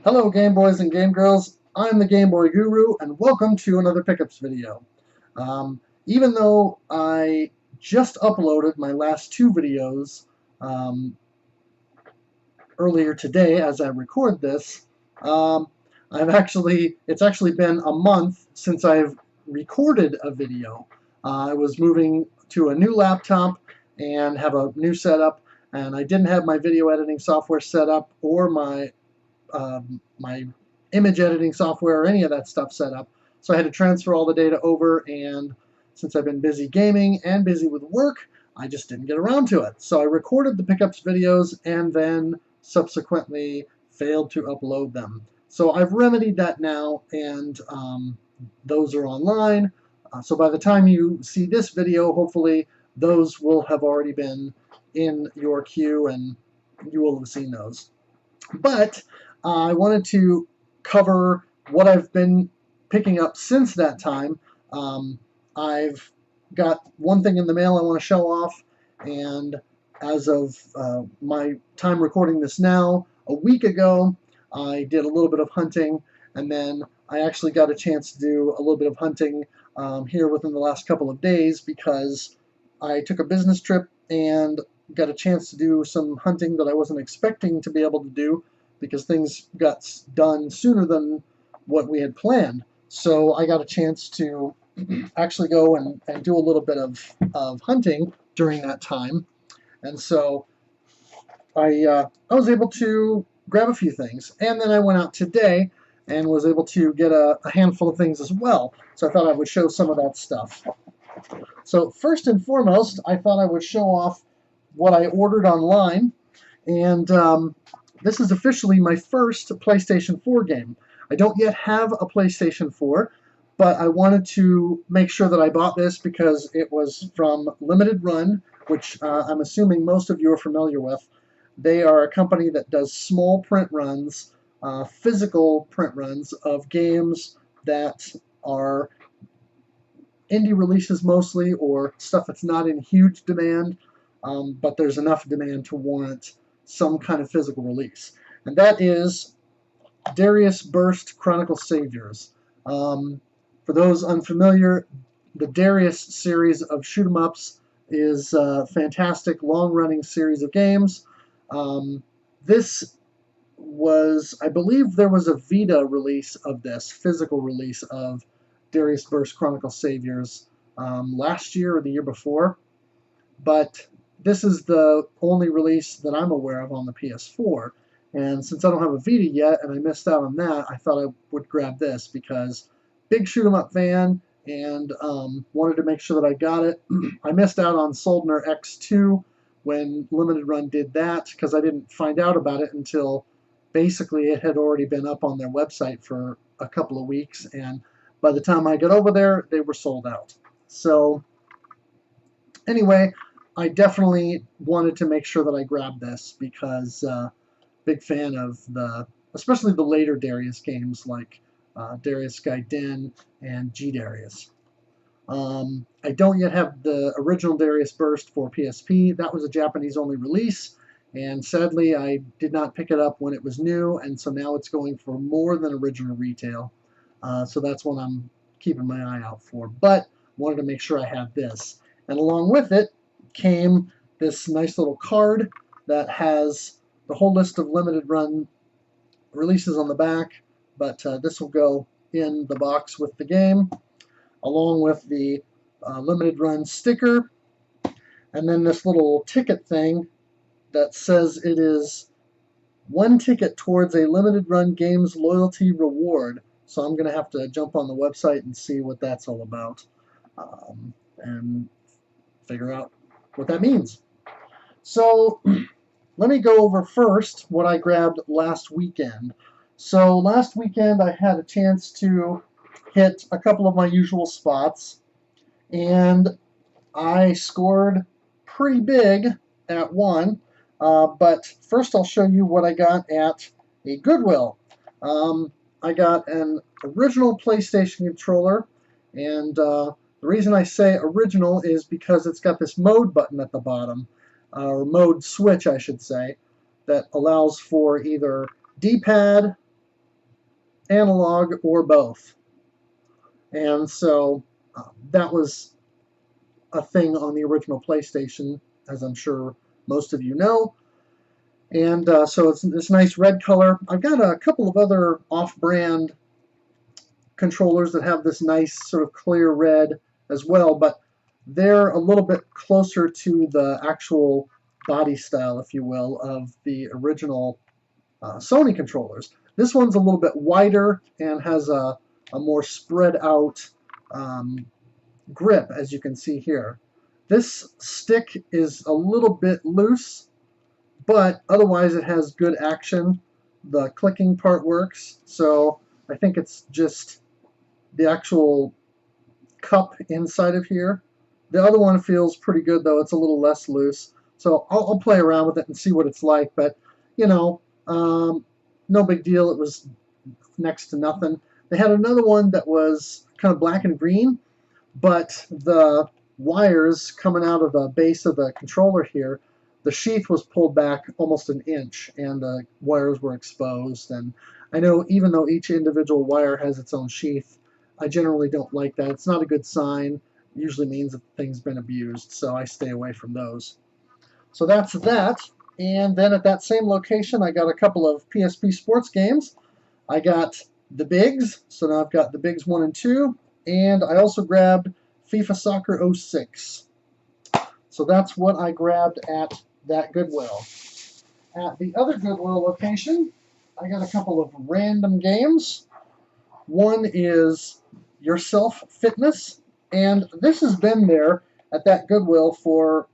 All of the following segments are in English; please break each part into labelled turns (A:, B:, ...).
A: Hello Game Boys and Game Girls, I'm the Game Boy Guru and welcome to another pickups video. Even though I just uploaded my last two videos earlier today as I record this, it's actually been a month since I've recorded a video. I was moving to a new laptop and have a new setup, and I didn't have my video editing software set up or my image editing software or any of that stuff set up. So I had to transfer all the data over, and since I've been busy gaming and busy with work, I just didn't get around to it. So I recorded the pickups videos and then subsequently failed to upload them. So I've remedied that now, and those are online. So by the time you see this video, hopefully those will have already been in your queue and you will have seen those. But I wanted to cover what I've been picking up since that time. I've got one thing in the mail I want to show off, and as of my time recording this now, a week ago, I did a little bit of hunting, and then I actually got a chance to do a little bit of hunting here within the last couple of days because I took a business trip and got a chance to do some hunting that I wasn't expecting to be able to do because things got done sooner than what we had planned. So I got a chance to actually go and do a little bit of hunting during that time. And so I was able to grab a few things. And then I went out today and was able to get a handful of things as well. So I thought I would show some of that stuff. So first and foremost, I thought I would show off what I ordered online. And this is officially my first PlayStation 4 game. I don't yet have a PlayStation 4, but I wanted to make sure that I bought this because it was from Limited Run, which I'm assuming most of you are familiar with. They are a company that does small print runs, physical print runs of games that are indie releases mostly, or stuff that's not in huge demand, but there's enough demand to warrant some kind of physical release. And that is Darius Burst Chronicle Saviors. For those unfamiliar, the Darius series of shoot-'em-ups is a fantastic long-running series of games. This was, I believe there was a Vita release of this, physical release of Darius Burst Chronicle Saviors last year or the year before, but this is the only release that I'm aware of on the PS4, and since I don't have a Vita yet and I missed out on that, I thought I would grab this because big shoot-'em-up fan and wanted to make sure that I got it. I missed out on Soldner X2 when Limited Run did that because I didn't find out about it until basically it had already been up on their website for a couple of weeks, and by the time I got over there, they were sold out. So anyway, I definitely wanted to make sure that I grabbed this because big fan of especially the later Darius games like Darius Gaiden and G Darius. I don't yet have the original Darius Burst for PSP. That was a Japanese-only release, and sadly I did not pick it up when it was new, and so now it's going for more than original retail. So that's what I'm keeping my eye out for. But wanted to make sure I had this. And along with it came this nice little card that has the whole list of Limited Run releases on the back, but this will go in the box with the game, along with the Limited Run sticker, and then this little ticket thing that says it is one ticket towards a Limited Run Games loyalty reward. So I'm going to have to jump on the website and see what that's all about and figure out what that means. So let me go over first what I grabbed last weekend. So last weekend I had a chance to hit a couple of my usual spots, and I scored pretty big at one. But first I'll show you what I got at a Goodwill. I got an original PlayStation controller, and the reason I say original is because it's got this mode button at the bottom, or mode switch I should say, that allows for either D-pad analog or both. And so that was a thing on the original PlayStation, as I'm sure most of you know. And so it's this nice red color. I've got a couple of other off-brand controllers that have this nice sort of clear red as well, but they're a little bit closer to the actual body style, if you will, of the original Sony controllers. This one's a little bit wider and has a more spread out grip, as you can see here. This stick is a little bit loose, but otherwise it has good action. The clicking part works, so I think it's just the actual cup inside of here. The other one feels pretty good, though. It's a little less loose. So I'll play around with it and see what it's like, but, you know, no big deal. It was next to nothing. They had another one that was kind of black and green, but the wires coming out of the base of the controller here, the sheath was pulled back almost an inch, and the wires were exposed. And I know even though each individual wire has its own sheath, I generally don't like that. It's not a good sign. It usually means that the thing's been abused, so I stay away from those. So that's that. And then at that same location, I got a couple of PSP sports games. I got the Bigs, so now I've got the Bigs 1 and 2, and I also grabbed FIFA Soccer 06. So that's what I grabbed at that Goodwill. At the other Goodwill location, I got a couple of random games. One is Yourself Fitness, and this has been there at that Goodwill for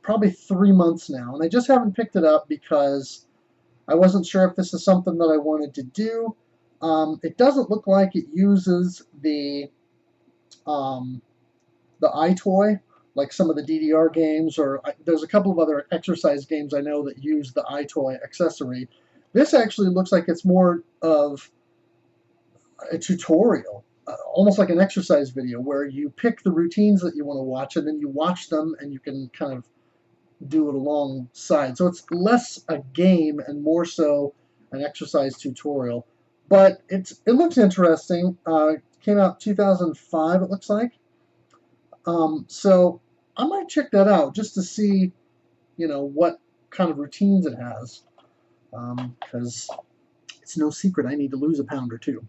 A: probably 3 months now, and I just haven't picked it up because I wasn't sure if this is something that I wanted to do. It doesn't look like it uses the iToy, like some of the DDR games, or there's a couple of other exercise games I know that use the iToy accessory. This actually looks like it's more of a tutorial, almost like an exercise video, where you pick the routines that you want to watch, and then you watch them, and you can kind of do it alongside. So it's less a game and more so an exercise tutorial. But it looks interesting. Came out 2005, it looks like. So I might check that out just to see, you know, what kind of routines it has. Because it's no secret I need to lose a pound or two.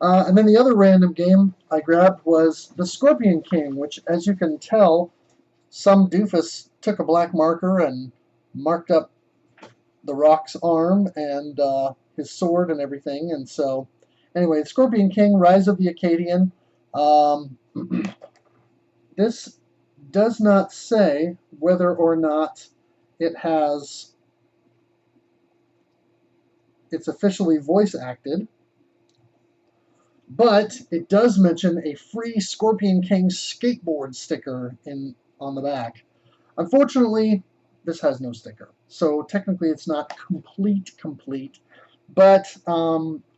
A: And then the other random game I grabbed was the Scorpion King, which, as you can tell, some doofus took a black marker and marked up the Rock's arm and his sword and everything. And so, anyway, Scorpion King, Rise of the Acadian. This does not say whether or not it's officially voice acted, but it does mention a free Scorpion King skateboard sticker on the back. Unfortunately, this has no sticker, so technically it's not complete, but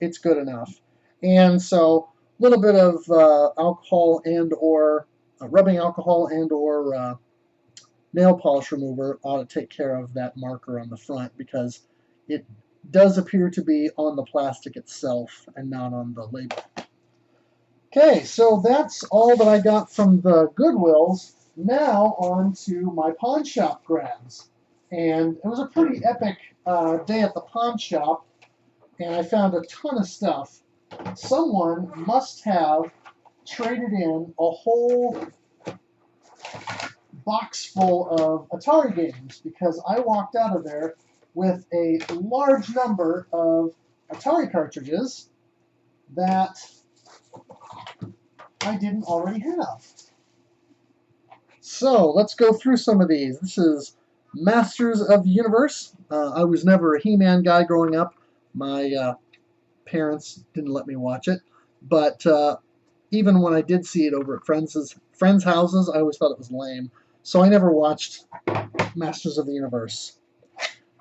A: it's good enough. And so a little bit of alcohol and or rubbing alcohol and or nail polish remover ought to take care of that marker on the front, because it does appear to be on the plastic itself and not on the label. Okay, so that's all that I got from the Goodwills. Now on to my pawn shop grabs. And it was a pretty epic day at the pawn shop, and I found a ton of stuff. Someone must have traded in a whole box full of Atari games, because I walked out of there with a large number of Atari cartridges that I didn't already have. So let's go through some of these. This is Masters of the Universe. I was never a He-Man guy growing up. My parents didn't let me watch it, but even when I did see it over at friends' houses, I always thought it was lame. So I never watched Masters of the Universe.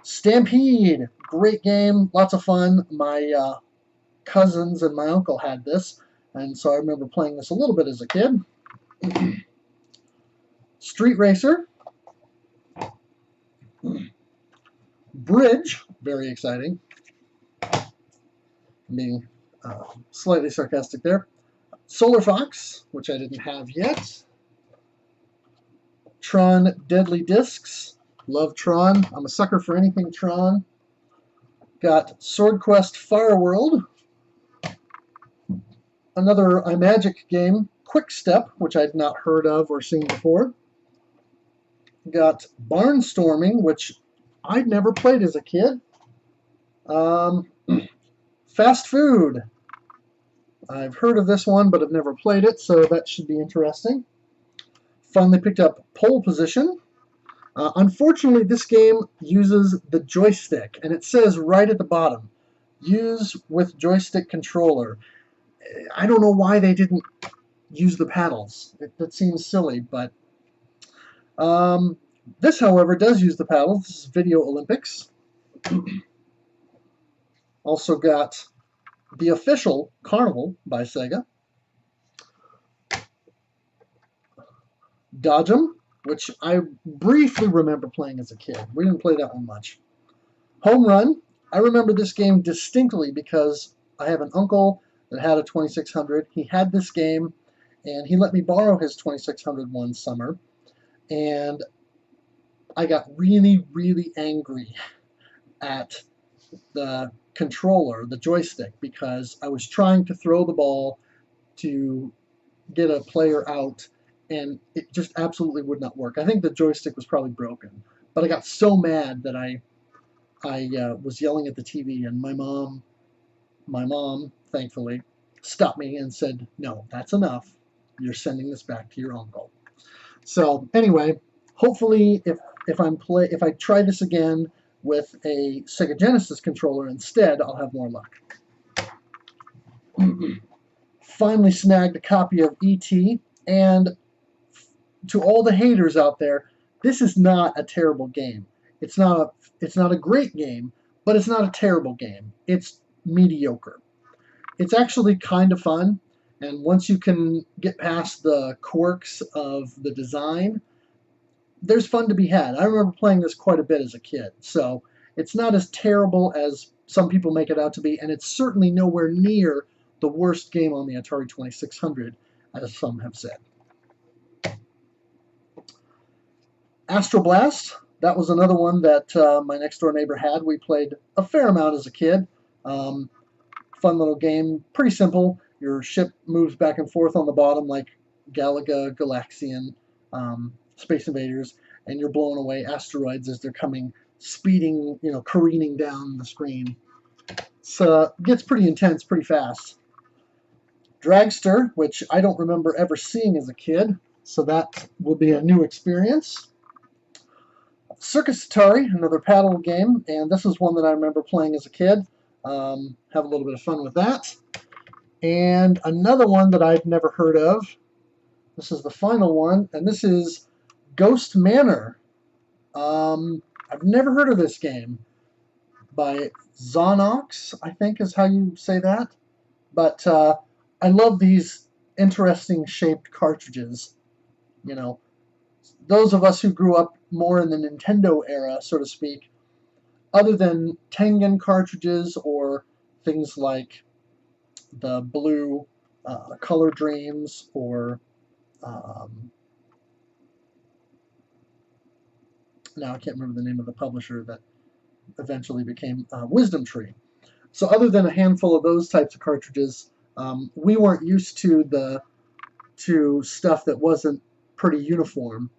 A: Stampede, great game, lots of fun. My cousins and my uncle had this, and so I remember playing this a little bit as a kid. Street Racer. Bridge, very exciting. Being Slightly sarcastic there. Solar Fox, which I didn't have yet. Tron Deadly Discs. Love Tron. I'm a sucker for anything Tron. Got Sword Quest Fire World. Another iMagic game, Quick Step, which I'd not heard of or seen before. Got Barnstorming, which I'd never played as a kid. Fast Food. I've heard of this one, but I've never played it, so that should be interesting. Finally picked up Pole Position. Unfortunately, this game uses the joystick, and it says right at the bottom, use with joystick controller. I don't know why they didn't use the paddles. That seems silly, but this, however, does use the paddles. This is Video Olympics. Also got The Official Carnival by Sega. Dodge 'em, which I briefly remember playing as a kid. We didn't play that one much. Home Run. I remember this game distinctly because I have an uncle that had a 2600. He had this game, and he let me borrow his 2600 one summer. And I got really, really angry at the controller, the joystick, because I was trying to throw the ball to get a player out, and it just absolutely would not work. I think the joystick was probably broken, but I got so mad that I was yelling at the TV, and my mom, thankfully, stopped me and said, "No, that's enough. You're sending this back to your uncle." So anyway, hopefully, if I try this again with a Sega Genesis controller instead, I'll have more luck. Finally snagged a copy of E.T., and to all the haters out there, this is not a terrible game. It's not a great game, but it's not a terrible game. It's mediocre. It's actually kind of fun, and once you can get past the quirks of the design, there's fun to be had. I remember playing this quite a bit as a kid, so it's not as terrible as some people make it out to be, and it's certainly nowhere near the worst game on the Atari 2600, as some have said. Astro Blast, that was another one that my next door neighbor had. We played a fair amount as a kid. Fun little game, pretty simple. Your ship moves back and forth on the bottom like Galaga, Galaxian, Space Invaders, and you're blowing away asteroids as they're coming, speeding, careening down the screen. So it gets pretty intense pretty fast. Dragster, which I don't remember ever seeing as a kid, so that will be a new experience. Circus Atari, another paddle game, and this is one that I remember playing as a kid. Have a little bit of fun with that. And another one that I've never heard of. This is the final one, and this is Ghost Manor. I've never heard of this game. By Zonox, I think is how you say that. But I love these interesting shaped cartridges. Those of us who grew up more in the Nintendo era, so to speak, other than Tengen cartridges or things like the blue Color Dreams or now I can't remember the name of the publisher that eventually became Wisdom Tree. So other than a handful of those types of cartridges, we weren't used to stuff that wasn't pretty uniform.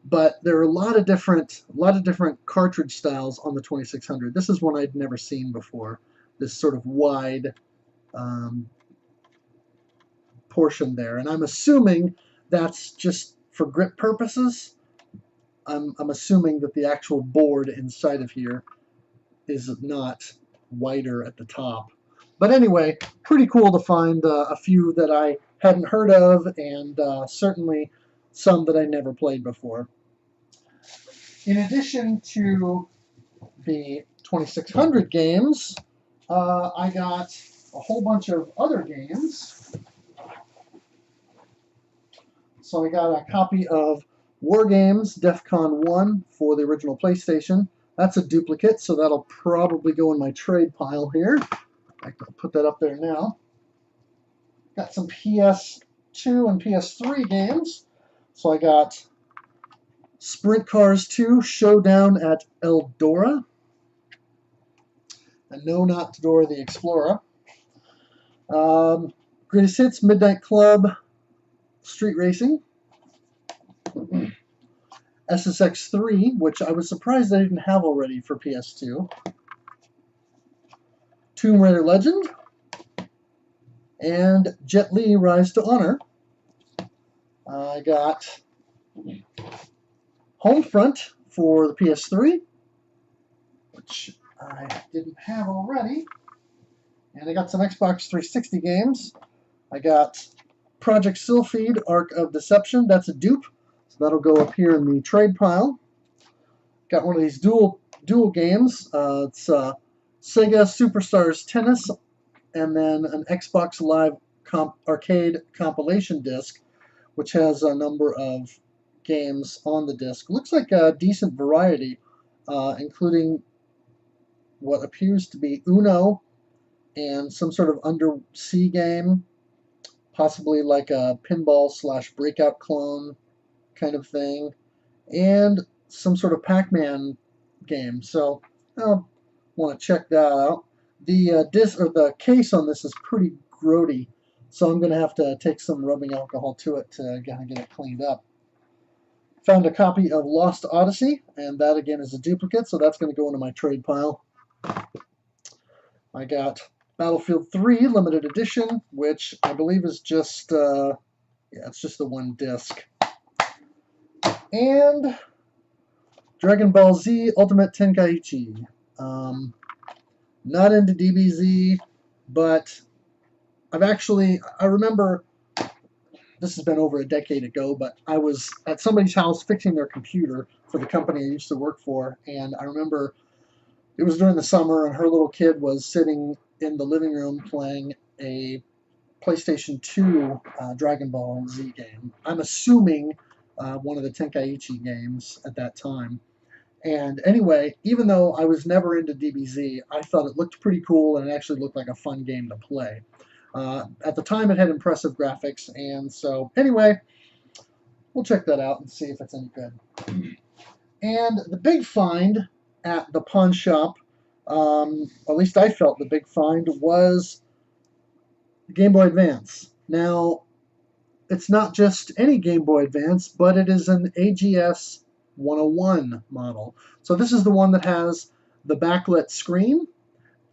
A: But there are a lot of different cartridge styles on the 2600. This is one I'd never seen before. This sort of wide portion there, and I'm assuming that's just for grip purposes. I'm assuming that the actual board inside of here is not wider at the top. But anyway, pretty cool to find a few that I hadn't heard of, and certainly some that I never played before. In addition to the 2600 games, I got a whole bunch of other games. So I got a copy of War Games DEFCON 1 for the original PlayStation. That's a duplicate, so that'll probably go in my trade pile here. I can put that up there now. Got some PS2 and PS3 games. So I got Sprint Cars 2 Showdown at Eldora. And no, not Dora the Explorer. Greatest Hits, Midnight Club, Street Racing. SSX3, which I was surprised I didn't have already for PS2. Tomb Raider Legend. And Jet Li Rise to Honor. I got Homefront for the PS3, which I didn't have already. And I got some Xbox 360 games. I got Project Sylphid, Arc of Deception. That's a dupe, so that'll go up here in the trade pile. Got one of these dual games. It's Sega Superstars Tennis, and then an Xbox Live Arcade compilation disc, which has a number of games on the disc. Looks like a decent variety, including what appears to be Uno and some sort of undersea game, possibly like a pinball / breakout clone kind of thing, and some sort of Pac-Man game. So I'll want to check that out. The disc or the case on this is pretty grody, so I'm going to have to take some rubbing alcohol to it to kind of get it cleaned up. Found a copy of Lost Odyssey, and that again is a duplicate, so that's going to go into my trade pile. I got Battlefield 3 Limited Edition, which I believe is just, it's just the one disc. And Dragon Ball Z Ultimate Tenkaichi. Not into DBZ, but I remember, this has been over a decade ago, but I was at somebody's house fixing their computer for the company I used to work for, and I remember it was during the summer, and her little kid was sitting in the living room playing a PlayStation 2 Dragon Ball Z game. I'm assuming one of the Tenkaichi games at that time. And anyway, even though I was never into DBZ, I thought it looked pretty cool, and it actually looked like a fun game to play. At the time, it had impressive graphics, and so anyway, we'll check that out and see if it's any good. And the big find at the pawn shop, at least I felt the big find, was the Game Boy Advance. Now, it's not just any Game Boy Advance, but it is an AGS 101 model. So this is the one that has the backlit screen,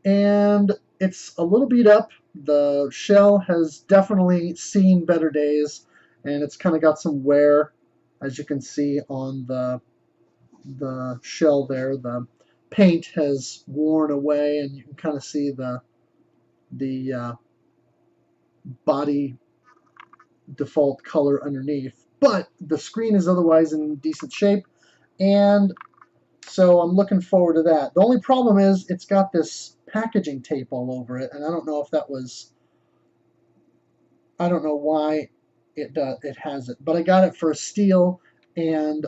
A: and it's a little beat up. The shell has definitely seen better days, and it's kind of got some wear, as you can see on the shell there. The paint has worn away, and you can kind of see the body default color underneath. But the screen is otherwise in decent shape, and so I'm looking forward to that. The only problem is it's got this packaging tape all over it, and I don't know if that was, I don't know why it has it, but I got it for a steal, and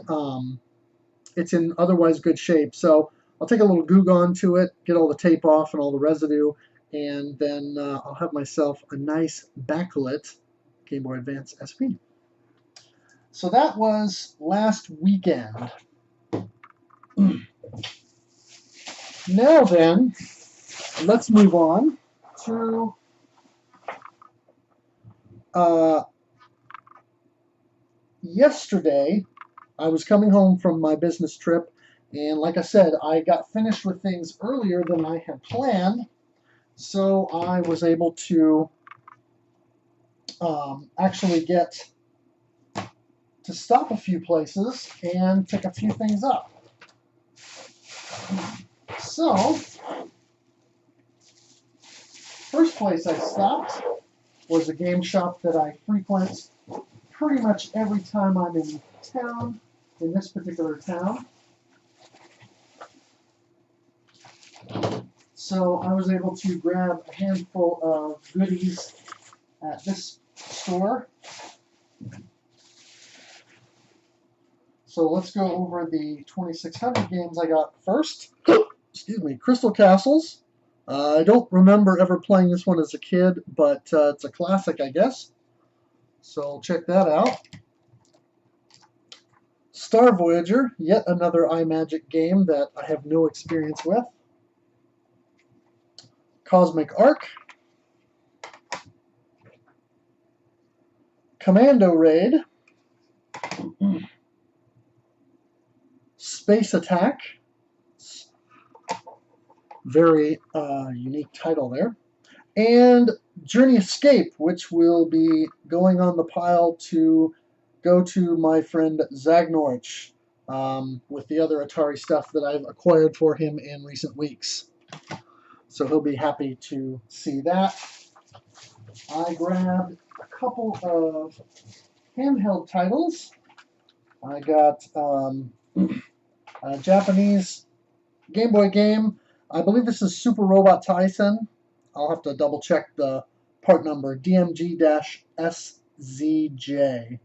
A: it's in otherwise good shape. So I'll take a little Goo Gone to it, get all the tape off and all the residue, and then I'll have myself a nice backlit Game Boy Advance SP. So that was last weekend. Now then, let's move on to yesterday. I was coming home from my business trip, and like I said, I got finished with things earlier than I had planned, so I was able to actually get to stop a few places and pick a few things up. So, first place I stopped was a game shop that I frequent pretty much every time I'm in town, in this particular town. So I was able to grab a handful of goodies at this store. So let's go over the 2600 games I got first. Excuse me, Crystal Castles, I don't remember ever playing this one as a kid, but it's a classic, I guess. So I'll check that out. Star Voyager, yet another iMagic game that I have no experience with. Cosmic Arc. Commando Raid. Space Attack. Very unique title there. And Journey Escape, which will be going on the pile to go to my friend Zagnorch with the other Atari stuff that I've acquired for him in recent weeks. So he'll be happy to see that. I grabbed a couple of handheld titles. I got a Japanese Game Boy game. I believe this is Super Robot Tyson. I'll have to double check the part number, DMG-SZJ.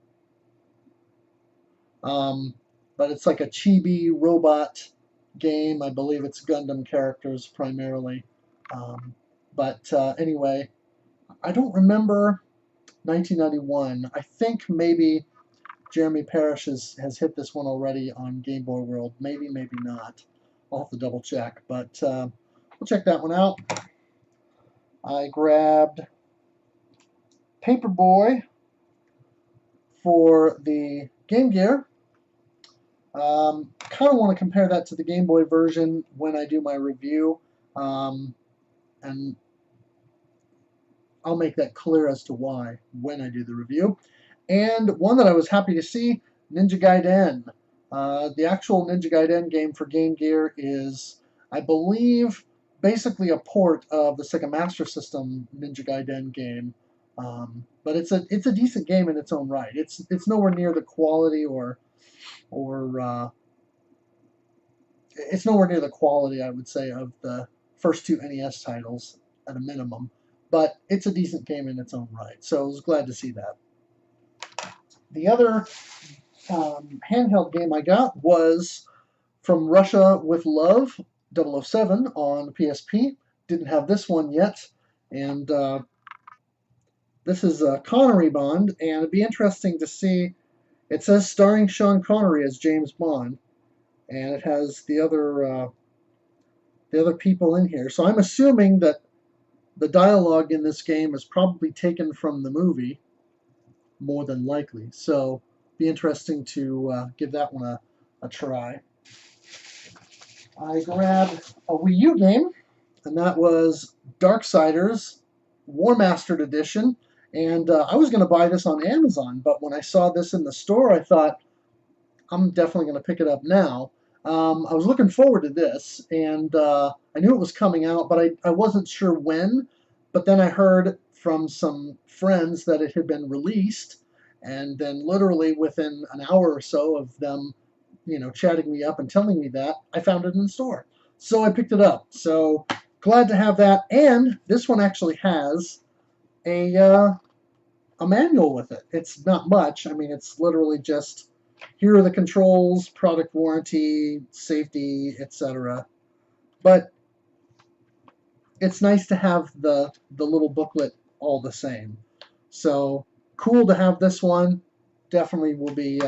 A: But it's like a chibi robot game. I believe it's Gundam characters primarily. Anyway, I don't remember 1991. I think maybe Jeremy Parrish has hit this one already on Game Boy World. Maybe, maybe not. I'll have to double check. But we'll check that one out. I grabbed Paperboy for the Game Gear. Kind of want to compare that to the Game Boy version when I do my review. And I'll make that clear as to why when I do the review. And one that I was happy to see, Ninja Gaiden. The actual Ninja Gaiden game for Game Gear is, I believe, basically a port of the Sega Master System Ninja Gaiden game. But it's a decent game in its own right. It's nowhere near the quality it's nowhere near the quality, I would say, of the first two NES titles at a minimum. But it's a decent game in its own right. So I was glad to see that. The other handheld game I got was From Russia with Love, 007 on the PSP. Didn't have this one yet. And this is a Connery Bond. And it'd be interesting to see. It says starring Sean Connery as James Bond. And it has the other people in here. So I'm assuming that the dialogue in this game is probably taken from the movie, more than likely. So be interesting to give that one a try. I grabbed a Wii U game, and that was Darksiders War Mastered Edition. And I was going to buy this on Amazon, but when I saw this in the store, I thought, I'm definitely going to pick it up now. I was looking forward to this, and I knew it was coming out, but I wasn't sure when. But then I heard from some friends that it had been released, and then literally within an hour or so of them, chatting me up and telling me that, I found it in the store. So I picked it up. So glad to have that. And this one actually has a manual with it. It's not much. I mean, it's literally just, here are the controls, product warranty, safety, etc. But it's nice to have the little booklet all the same. So cool to have this one. Definitely will be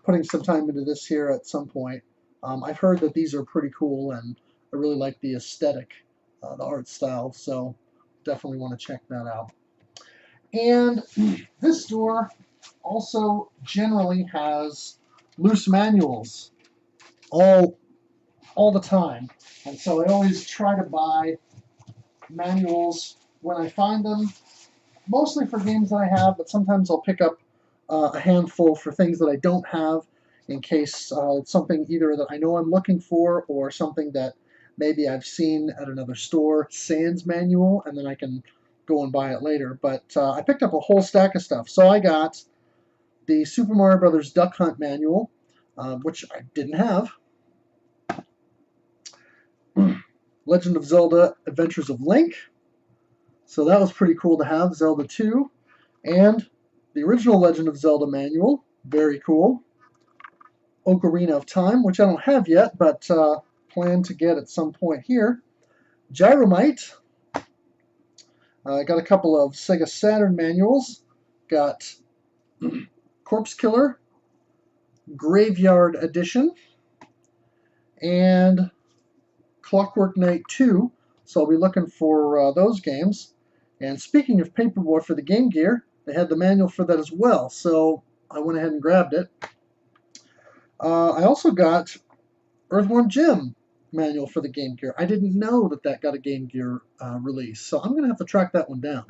A: putting some time into this here at some point. I've heard that these are pretty cool, and I really like the aesthetic, the art style, so definitely want to check that out. And this store also generally has loose manuals all the time, and so I always try to buy manuals when I find them, mostly for games that I have, but sometimes I'll pick up a handful for things that I don't have, in case it's something either that I know I'm looking for or something that maybe I've seen at another store, sans manual, and then I can go and buy it later. But I picked up a whole stack of stuff. So I got the Super Mario Brothers Duck Hunt manual, which I didn't have. Legend of Zelda Adventures of Link. So that was pretty cool to have, Zelda 2. And the original Legend of Zelda manual, very cool. Ocarina of Time, which I don't have yet, but plan to get at some point here. Gyromite. I got a couple of Sega Saturn manuals. Got Corpse Killer, Graveyard Edition, and Clockwork Knight 2. So I'll be looking for those games. And speaking of Paperboy for the Game Gear, they had the manual for that as well. So I went ahead and grabbed it. I also got Earthworm Jim manual for the Game Gear. I didn't know that that got a Game Gear release, so I'm going to have to track that one down.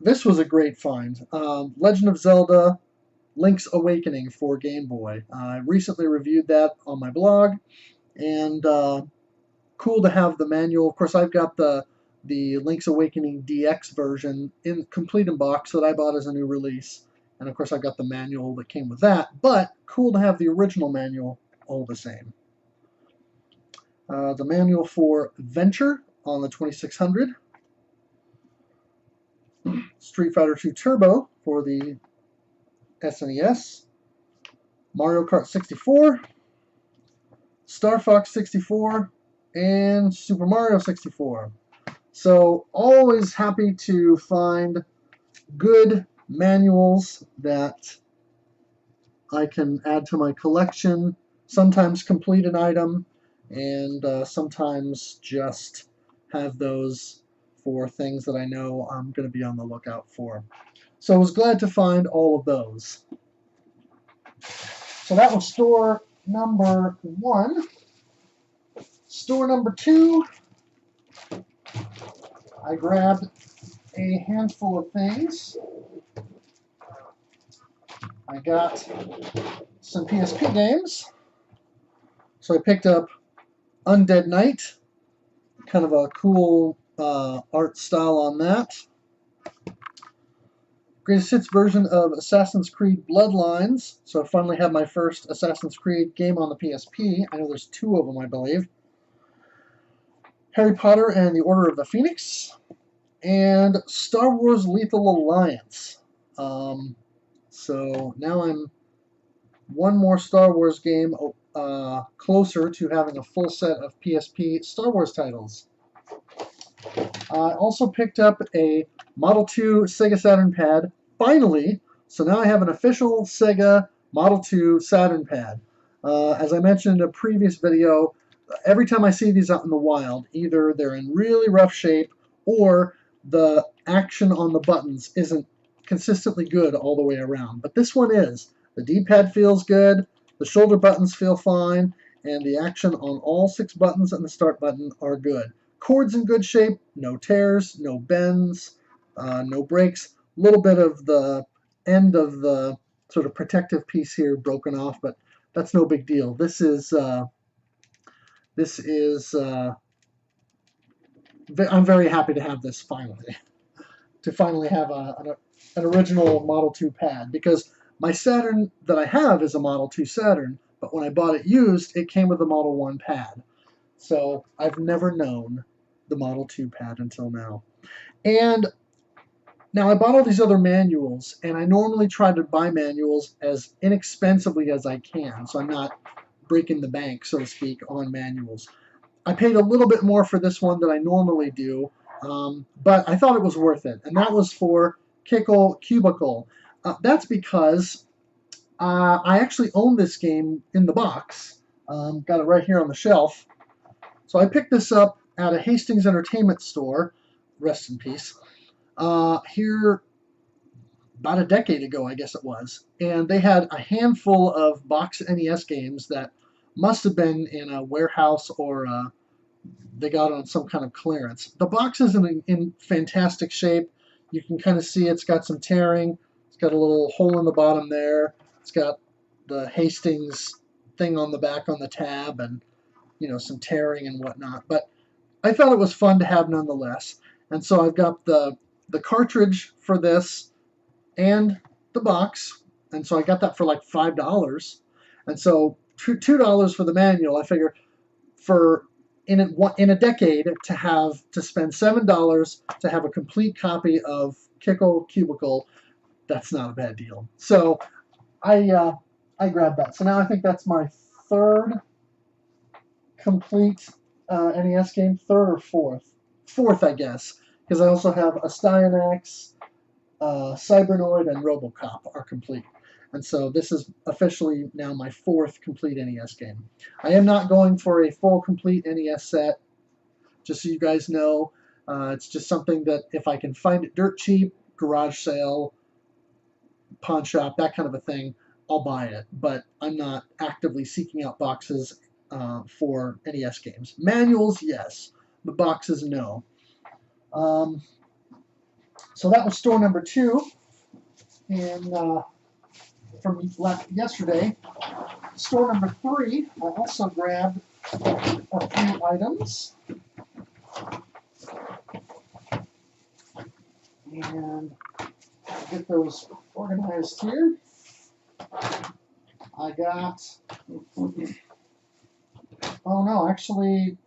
A: This was a great find. Legend of Zelda Link's Awakening for Game Boy. I recently reviewed that on my blog, and cool to have the manual. Of course, I've got the Link's Awakening DX version complete in box that I bought as a new release. And of course, I got the manual that came with that, but cool to have the original manual all the same. The manual for Venture on the 2600. Street Fighter II Turbo for the SNES. Mario Kart 64. Star Fox 64. And Super Mario 64. So always happy to find good manuals that I can add to my collection, sometimes complete an item, and sometimes just have those for things that I know I'm going to be on the lookout for. So I was glad to find all of those. So that was store number 1. Store number 2, I grabbed a handful of things. I got some PSP games. So I picked up Undead Night, kind of a cool art style on that. Greatest Hits version of Assassin's Creed Bloodlines. So I finally have my first Assassin's Creed game on the PSP. I know there's 2 of them, I believe. Harry Potter and the Order of the Phoenix. And Star Wars Lethal Alliance. So now I'm one more Star Wars game closer to having a full set of PSP Star Wars titles. I also picked up a Model 2 Sega Saturn pad, finally, so now I have an official Sega Model 2 Saturn pad. As I mentioned in a previous video, every time I see these out in the wild, either they're in really rough shape or the action on the buttons isn't consistently good all the way around. But this one is. The D-pad feels good, the shoulder buttons feel fine, and the action on all 6 buttons and the start button are good. Cord's in good shape, no tears, no bends, no breaks. A little bit of the end of the sort of protective piece here broken off, but that's no big deal. I'm very happy to have this finally. To finally have an original Model 2 pad, because my Saturn that I have is a Model 2 Saturn, but when I bought it used, it came with a Model 1 pad. So I've never known the Model 2 pad until now. And now I bought all these other manuals, and I normally try to buy manuals as inexpensively as I can, so I'm not breaking the bank, so to speak, on manuals. I paid a little bit more for this one than I normally do, but I thought it was worth it, and that was for Kickle Cubicle. That's because I actually own this game in the box. Got it right here on the shelf. So I picked this up at a Hastings Entertainment store, rest in peace, here about a decade ago, I guess it was. And they had a handful of box NES games that must have been in a warehouse or they got on some kind of clearance. The box is in fantastic shape. You can kind of see it's got some tearing. It's got a little hole in the bottom there. It's got the Hastings thing on the back on the tab and, you know, some tearing and whatnot. But I thought it was fun to have nonetheless. And so I've got the cartridge for this and the box. And so I got that for like $5. And so $2 for the manual. I figure for in a decade to spend $7 to have a complete copy of Kickle Cubicle, that's not a bad deal. So I grabbed that. So now I think that's my third complete NES game, third or fourth? Fourth, I guess, because I also have Astyanax, Cybernoid, and RoboCop are complete. And so this is officially now my fourth complete NES game. I am not going for a full complete NES set, just so you guys know. It's just something that if I can find it dirt cheap, garage sale, pawn shop, that kind of a thing, I'll buy it. But I'm not actively seeking out boxes for NES games. Manuals, yes. The boxes, no. So that was store number 2. And from yesterday. Store number 3, I also grabbed a few items. And I'll get those organized here. I got, oh no, actually,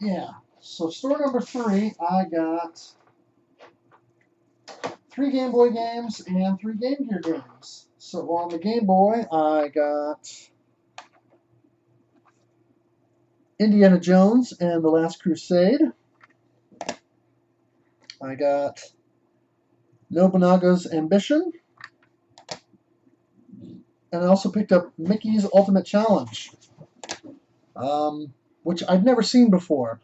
A: yeah. So store number 3, I got 3 Game Boy games and 3 Game Gear games. So on the Game Boy, I got Indiana Jones and the Last Crusade. I got Nobunaga's Ambition. And I also picked up Mickey's Ultimate Challenge, which I've never seen before.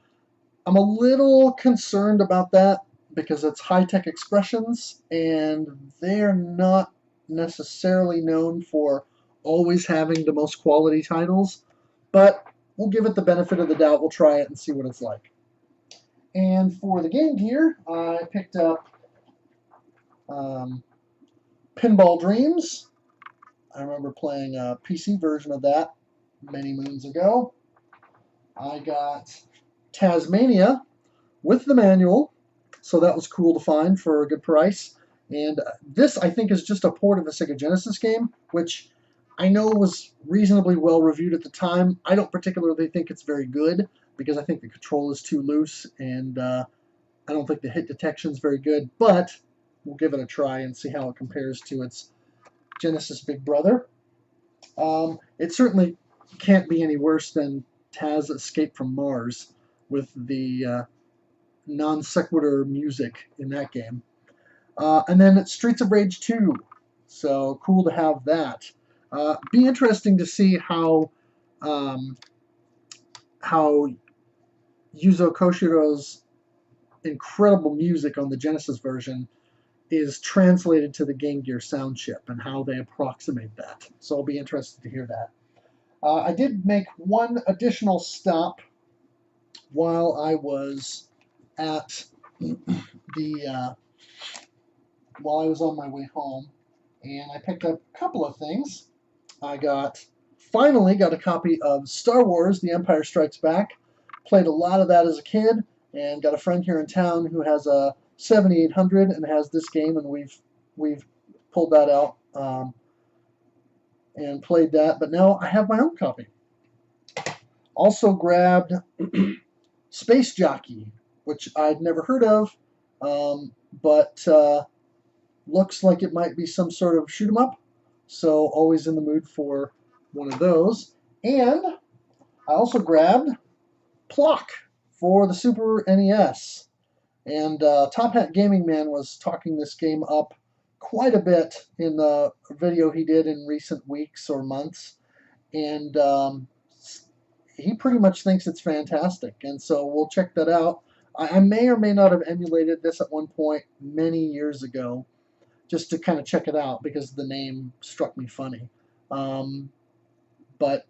A: I'm a little concerned about that because it's high-tech expressions, and they're not necessarily known for always having the most quality titles, but we'll give it the benefit of the doubt. We'll try it and see what it's like. And for the Game Gear, I picked up Pinball Dreams. I remember playing a PC version of that many moons ago. I got Tasmania with the manual, so that was cool to find for a good price. And this, I think, is just a port of the Sega Genesis game, which I know was reasonably well reviewed at the time. I don't particularly think it's very good, because I think the control is too loose, and I don't think the hit detection is very good, but we'll give it a try and see how it compares to its Genesis big brother. It certainly can't be any worse than Taz Escape from Mars with the non sequitur music in that game. And then Streets of Rage 2. So cool to have that. Be interesting to see how Yuzo Koshiro's incredible music on the Genesis version is translated to the Game Gear sound chip and how they approximate that. So I'll be interested to hear that. I did make one additional stop while I was at while I was on my way home, and I picked up a couple of things. I finally got a copy of Star Wars: The Empire Strikes Back. Played a lot of that as a kid, and got a friend here in town who has a 7800 and has this game, and we've pulled that out and played that. But now I have my own copy. Also grabbed Space Jockey, which I'd never heard of, but looks like it might be some sort of shoot 'em up. So always in the mood for one of those. And I also grabbed Plock for the Super NES. And Top Hat Gaming Man was talking this game up quite a bit in the video he did in recent weeks or months. And he pretty much thinks it's fantastic. And so we'll check that out. I may or may not have emulated this at one point many years ago, just to kind of check it out because the name struck me funny. But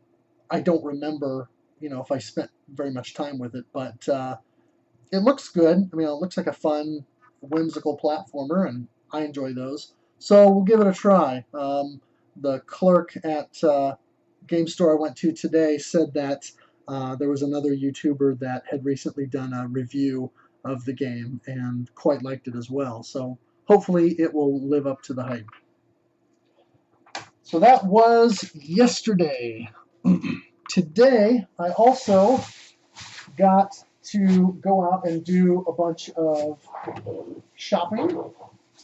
A: I don't remember, if I spent very much time with it. But it looks good. I mean, it looks like a fun, whimsical platformer, and I enjoy those. So we'll give it a try. The clerk at Game Store I went to today said that there was another YouTuber that had recently done a review of the game and quite liked it as well. So hopefully it will live up to the hype. So that was yesterday. Today, I also got to go out and do a bunch of shopping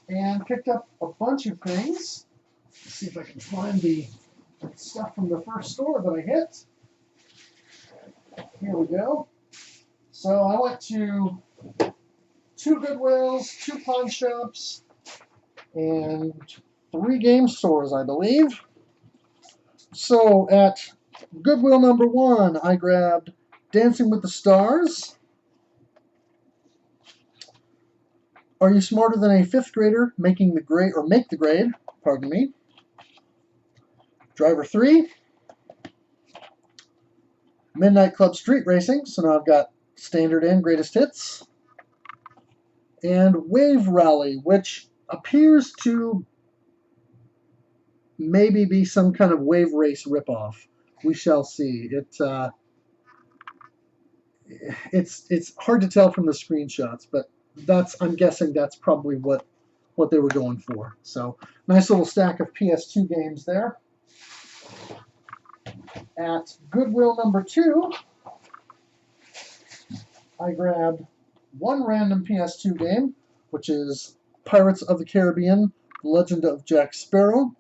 A: and picked up a bunch of things. Let's see if I can find the stuff from the first store that I hit. Here we go. So I went to 2 Goodwills, 2 pawn shops, and 3 game stores, I believe. So at Goodwill number 1, I grabbed Dancing with the Stars. Are You Smarter Than a Fifth Grader? Making the grade, or Make the Grade, pardon me. Driver 3. Midnight Club Street Racing. So now I've got standard and greatest hits. And Wave Rally, which appears to maybe be some kind of Wave Race ripoff. We shall see. It's hard to tell from the screenshots, but I'm guessing that's probably what they were going for. So nice little stack of PS2 games there. At Goodwill number 2, I grabbed 1 random PS2 game, which is Pirates of the Caribbean: The Legend of Jack Sparrow.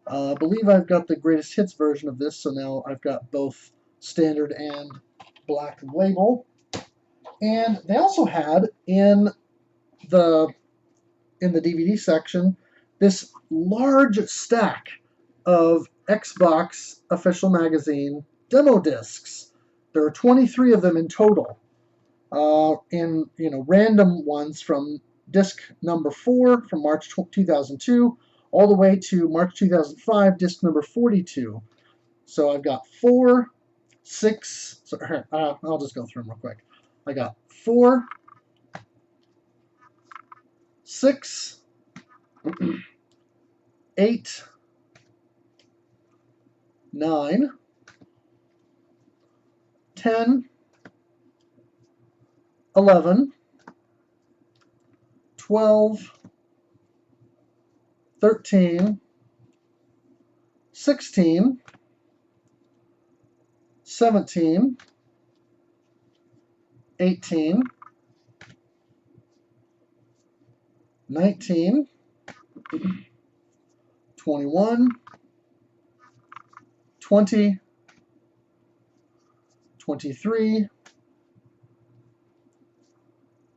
A: I believe I've got the greatest hits version of this, so now I've got both standard and black label. And they also had in the DVD section this large stack of Xbox Official Magazine demo discs. There are 23 of them in total. In random ones from disc number 4 from March 2002 all the way to March 2005, disc number 42. So I've got 4, 6. So, I'll just go through them real quick. I got 4, 6, 8, 9, 10, 11, 12, 13, 16, 17, 18, 19, 21, 20, 23,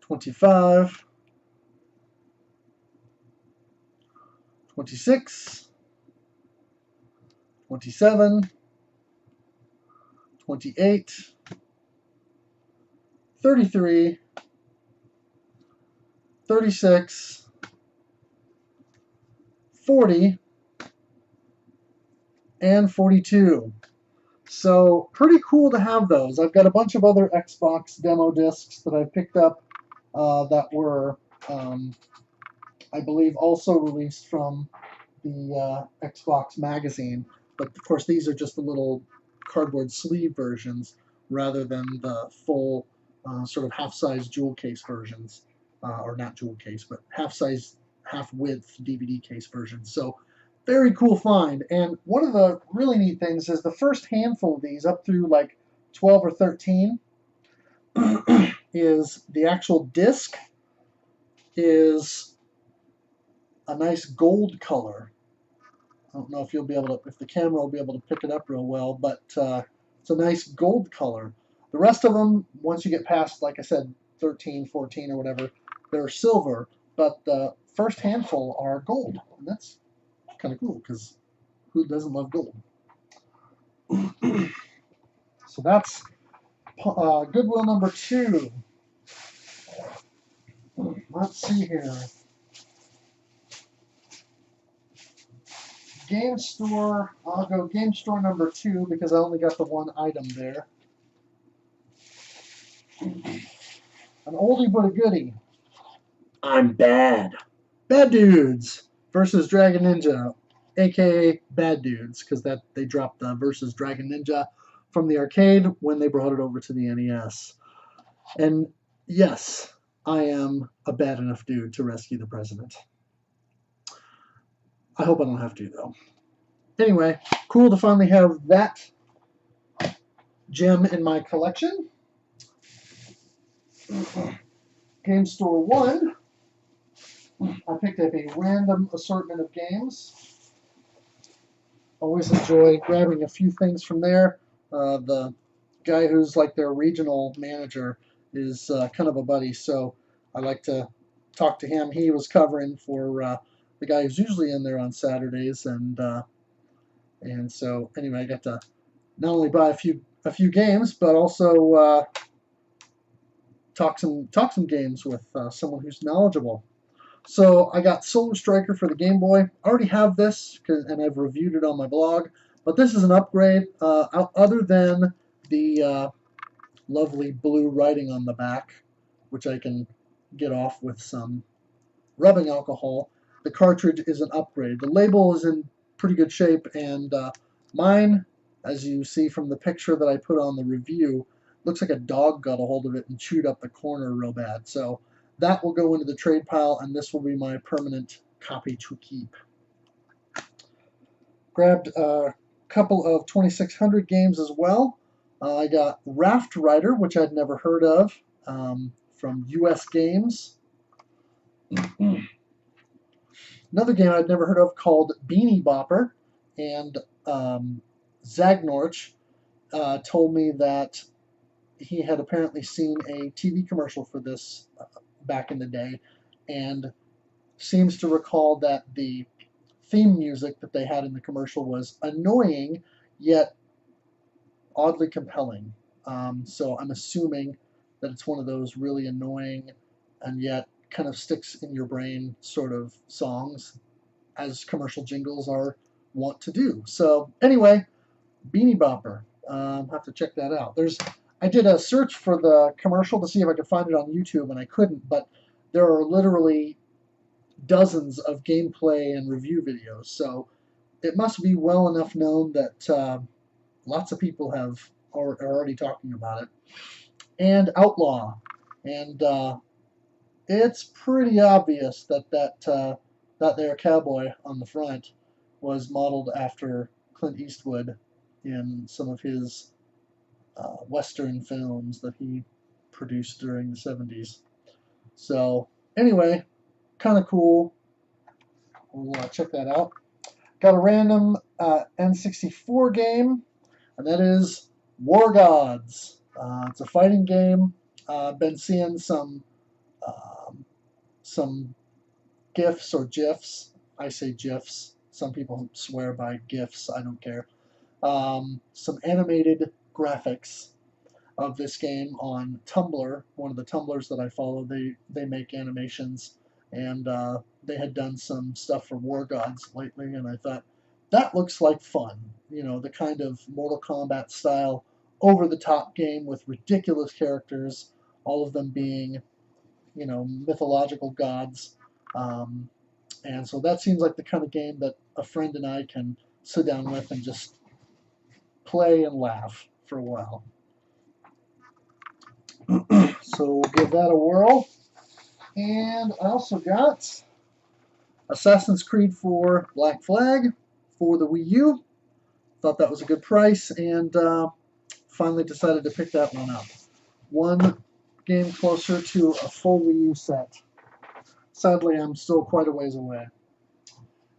A: 25, 26, 27, 28, 33, 36, 40, and 42. So pretty cool to have those. I've got a bunch of other Xbox demo discs that I picked up that were, I believe, also released from the Xbox magazine. But of course, these are just the little cardboard sleeve versions rather than the full sort of half-size jewel case versions, or not jewel case, but half-size, half-width DVD case versions. So very cool find. And one of the really neat things is the first handful of these, up through like 12 or 13, is the actual disc is a nice gold color. I don't know if you'll be able to, if the camera will be able to pick it up real well, but it's a nice gold color. The rest of them, once you get past, like I said, 13, 14 or whatever, they're silver, but the first handful are gold. And that's kind of cool, because who doesn't love gold? So that's Goodwill number 2. Let's see here. Game store, I'll go game store number 2 because I only got the one item there. An oldie but a goodie. I'm Bad. Bad Dudes versus Dragon Ninja, aka Bad Dudes, because that they dropped the versus Dragon Ninja from the arcade when they brought it over to the NES. And yes, I am a bad enough dude to rescue the president. I hope I don't have to, though. Anyway, cool to finally have that gem in my collection. Game Store 1. I picked up a random assortment of games. Always enjoy grabbing a few things from there. The guy who's like their regional manager is kind of a buddy, so I like to talk to him. He was covering for the guy who's usually in there on Saturdays, and so anyway, I got to not only buy a few games, but also talk some games with someone who's knowledgeable. So I got Solar Striker for the Game Boy. I already have this, and I've reviewed it on my blog, but this is an upgrade. Other than the lovely blue writing on the back, which I can get off with some rubbing alcohol, the cartridge is an upgrade. The label is in pretty good shape, and mine, as you see from the picture that I put on the review, looks like a dog got a hold of it and chewed up the corner real bad. So that will go into the trade pile, and this will be my permanent copy to keep. Grabbed a couple of 2600 games as well. I got Raft Rider, which I'd never heard of, from US Games. Another game I'd never heard of called Beanie Bopper, and Zagnorch told me that he had apparently seen a TV commercial for this back in the day, and seems to recall that the theme music that they had in the commercial was annoying, yet oddly compelling. So I'm assuming that it's one of those really annoying and yet kind of sticks in your brain sort of songs, as commercial jingles are wont to do. So anyway, Beanie Bopper. Have to check that out. I did a search for the commercial to see if I could find it on YouTube, and I couldn't, but there are literally dozens of gameplay and review videos, so it must be well enough known that lots of people are already talking about it. And Outlaw, and it's pretty obvious that there cowboy on the front was modeled after Clint Eastwood in some of his Western films that he produced during the 70s. So anyway, kind of cool. We'll check that out. Got a random N64 game, and that is War Gods. It's a fighting game. Been seeing some GIFs or GIFs. I say GIFs. Some people swear by GIFs. I don't care. Some animated graphics of this game on Tumblr. One of the Tumblrs that I follow, they make animations, and they had done some stuff for War Gods lately, and I thought, that looks like fun. You know, the kind of Mortal Kombat style, over-the-top game with ridiculous characters, all of them being, you know, mythological gods. And so that seems like the kind of game that a friend and I can sit down with and just play and laugh for a while. So we'll give that a whirl. And I also got Assassin's Creed 4 Black Flag for the Wii U. Thought that was a good price, and finally decided to pick that one up. One game closer to a full Wii U set. Sadly, I'm still quite a ways away.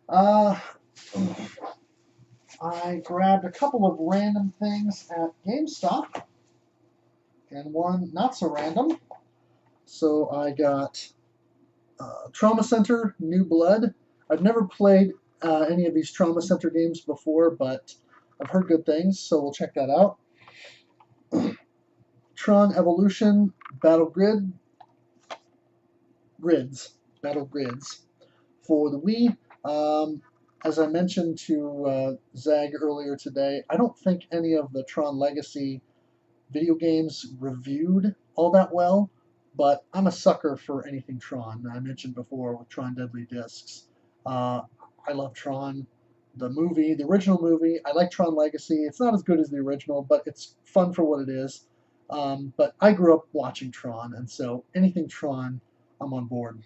A: I grabbed a couple of random things at GameStop, and one not so random. So I got Trauma Center New Blood. I've never played any of these Trauma Center games before, but I've heard good things, so we'll check that out. Tron Evolution Battle Grids for the Wii. As I mentioned to Zag earlier today, I don't think any of the Tron Legacy video games reviewed all that well, but I'm a sucker for anything Tron. I mentioned before with Tron Deadly Discs. I love Tron, the movie, the original movie. I like Tron Legacy. It's not as good as the original, but it's fun for what it is. But I grew up watching Tron, and so anything Tron, I'm on board.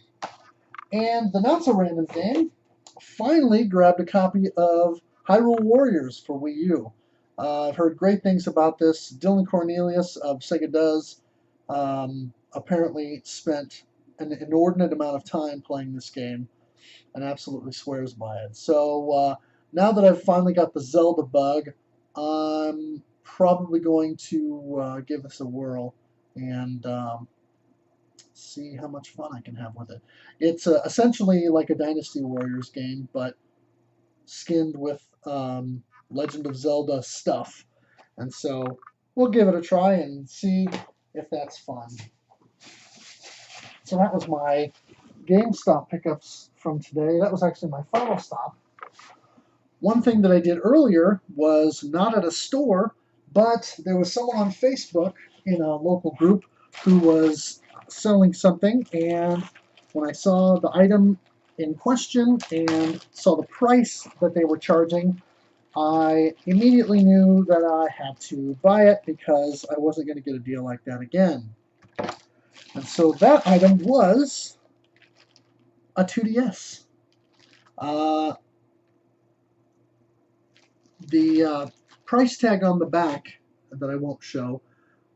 A: And the not so random game, finally grabbed a copy of Hyrule Warriors for Wii U. I've heard great things about this. Dylan Cornelius of Sega Does apparently spent an inordinate amount of time playing this game and absolutely swears by it. So now that I've finally got the Zelda bug, I'm probably going to give this a whirl and see how much fun I can have with it. It's essentially like a Dynasty Warriors game, but skinned with Legend of Zelda stuff. And so we'll give it a try and see if that's fun. So that was my GameStop pickups from today. That was actually my final stop. One thing that I did earlier was not at a store, but there was someone on Facebook in a local group who was selling something, and when I saw the item in question and saw the price that they were charging, I immediately knew that I had to buy it because I wasn't going to get a deal like that again. And so that item was a 2DS. The price tag on the back that I won't show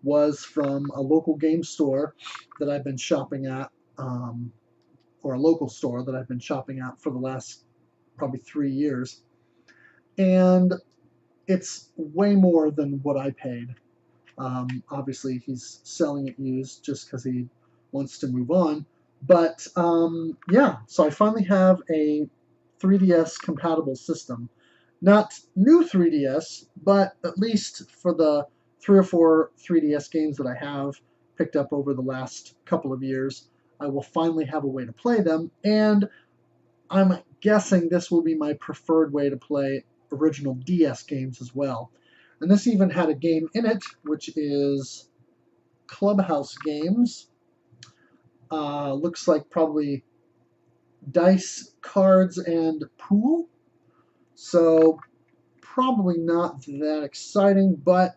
A: was from a local game store that I've been shopping at, or a local store that I've been shopping at for the last probably 3 years. And it's way more than what I paid. Obviously, he's selling it used just because he wants to move on. But yeah, so I finally have a 3DS compatible system. Not new 3DS, but at least for the 3 or 4 3DS games that I have picked up over the last couple of years, I will finally have a way to play them, and I'm guessing this will be my preferred way to play original DS games as well. And this even had a game in it, which is Clubhouse Games. Looks like probably dice, cards, and pool. So probably not that exciting, but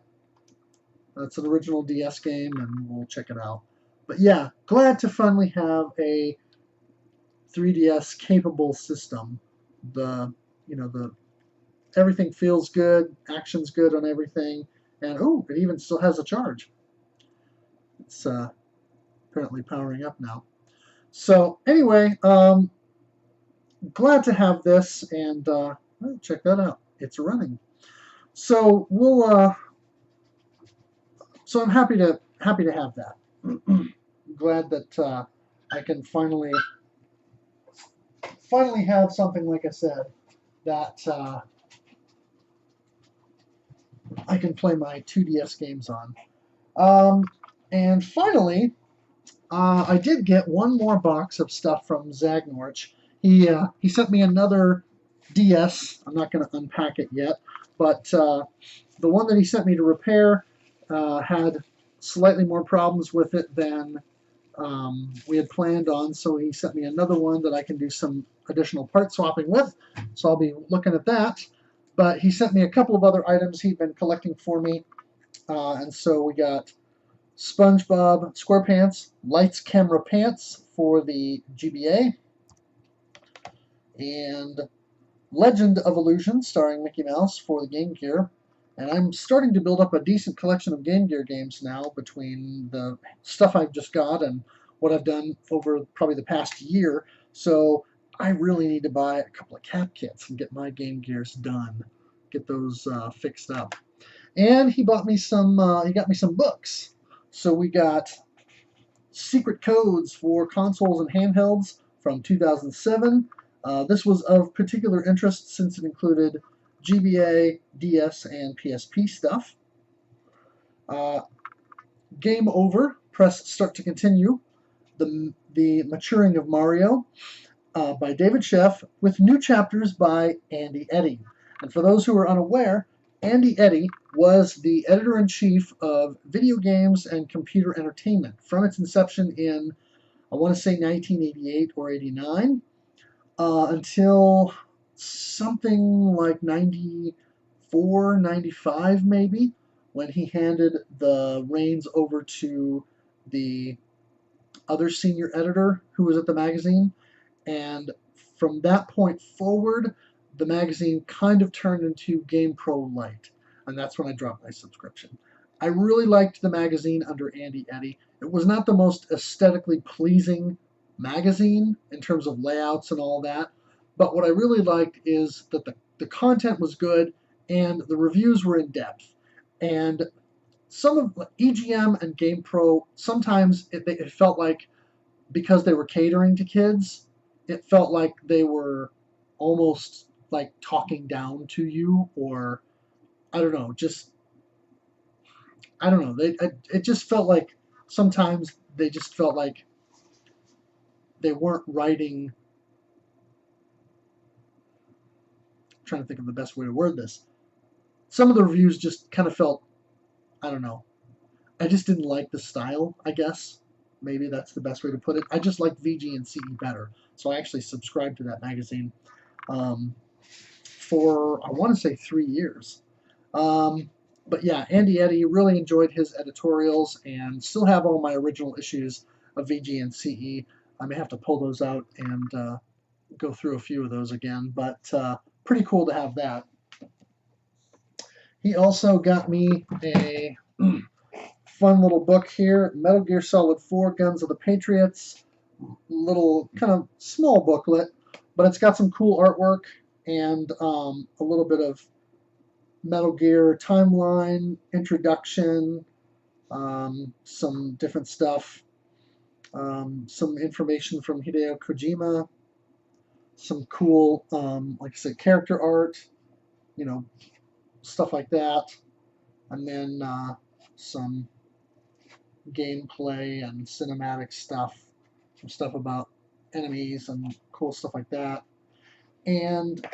A: it's an original DS game, and we'll check it out. But yeah, glad to finally have a 3DS capable system. Everything feels good, action's good on everything, and oh, it even still has a charge. It's apparently powering up now. So anyway, glad to have this, and check that out. It's running. So we'll. So I'm happy to have that. Glad that I can finally have something, like I said, that I can play my 2DS games on. And finally, I did get one more box of stuff from Zagnorch. He sent me another DS. I'm not going to unpack it yet, but the one that he sent me to repair had slightly more problems with it than we had planned on, so he sent me another one that I can do some additional part swapping with, so I'll be looking at that. But he sent me a couple of other items he'd been collecting for me, and so we got SpongeBob SquarePants Lights Camera Pants for the GBA, and Legend of Illusion starring Mickey Mouse for the Game Gear. And I'm starting to build up a decent collection of Game Gear games now between the stuff I've just got and what I've done over probably the past year. So I really need to buy a couple of cap kits and get my Game Gears done, get those fixed up. And he bought me some. He got me some books. So we got Secret Codes for Consoles and Handhelds from 2007. This was of particular interest since it included GBA, DS, and PSP stuff. Game Over, Press Start to Continue, the Maturing of Mario by David Sheff, with new chapters by Andy Eddy. And for those who are unaware, Andy Eddy was the editor-in-chief of Video Games and Computer Entertainment from its inception in, I want to say 1988 or 89, until something like 94, 95 maybe, when he handed the reins over to the other senior editor who was at the magazine. And from that point forward, the magazine kind of turned into GamePro Lite, and that's when I dropped my subscription. I really liked the magazine under Andy Eddy. It was not the most aesthetically pleasing magazine in terms of layouts and all that, but what I really liked is that the content was good and the reviews were in depth. And some of EGM and GamePro, sometimes it felt like, because they were catering to kids, it felt like they were almost like talking down to you, or I don't know, just I don't know. It just felt like sometimes they just felt like they weren't writing. I'm trying to think of the best way to word this. Some of the reviews just kind of felt, I don't know. I just didn't like the style, I guess. Maybe that's the best way to put it. I just liked VG and CE better. So I actually subscribed to that magazine um, for, I want to say, 3 years. But yeah, Andy Eddy, really enjoyed his editorials, and still have all my original issues of VG and CE. I may have to pull those out and go through a few of those again, but pretty cool to have that. He also got me a fun little book here, Metal Gear Solid 4 Guns of the Patriots. Little kind of small booklet, but it's got some cool artwork and a little bit of Metal Gear timeline, introduction, some different stuff, some information from Hideo Kojima, some cool, like I said, character art, you know, stuff like that, and then some gameplay and cinematic stuff, some stuff about enemies and cool stuff like that. And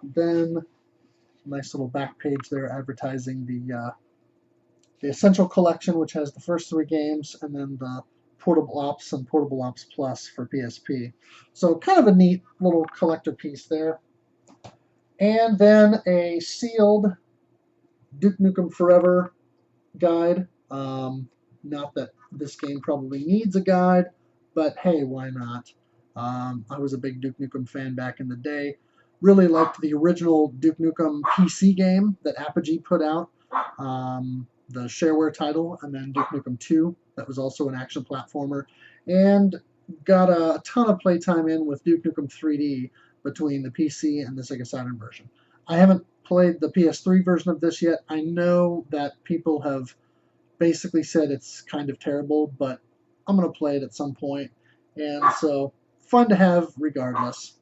A: then nice little back page there advertising the Essential Collection, which has the first 3 games, and then the Portable Ops and Portable Ops Plus for PSP. So kind of a neat little collector piece there. And then a sealed Duke Nukem Forever guide. Not that this game probably needs a guide, but hey, why not? I was a big Duke Nukem fan back in the day. Really liked the original Duke Nukem PC game that Apogee put out, the shareware title, and then Duke Nukem 2, that was also an action platformer, and got a ton of playtime in with Duke Nukem 3D between the PC and the Sega Saturn version. I haven't played the PS3 version of this yet. I know that people have basically said it's kind of terrible, but I'm going to play it at some point, and so fun to have regardless.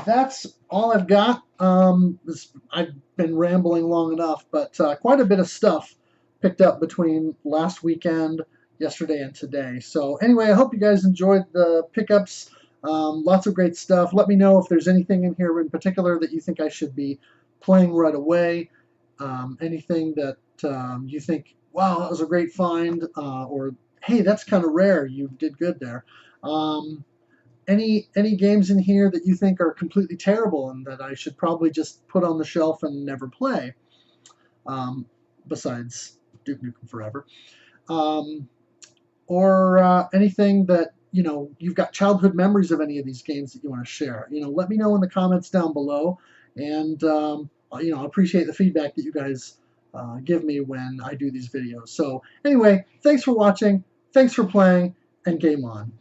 A: That's all I've got. I've been rambling long enough, but quite a bit of stuff picked up between last weekend, yesterday, and today. So anyway, I hope you guys enjoyed the pickups. Lots of great stuff. Let me know if there's anything in here in particular that you think I should be playing right away. Anything that you think, wow, that was a great find, or hey, that's kind of rare. You did good there. Any games in here that you think are completely terrible and that I should probably just put on the shelf and never play, besides Duke Nukem Forever, or anything that you've got childhood memories of any of these games that you want to share. Let me know in the comments down below, and I appreciate the feedback that you guys give me when I do these videos. So anyway, thanks for watching, thanks for playing, and game on.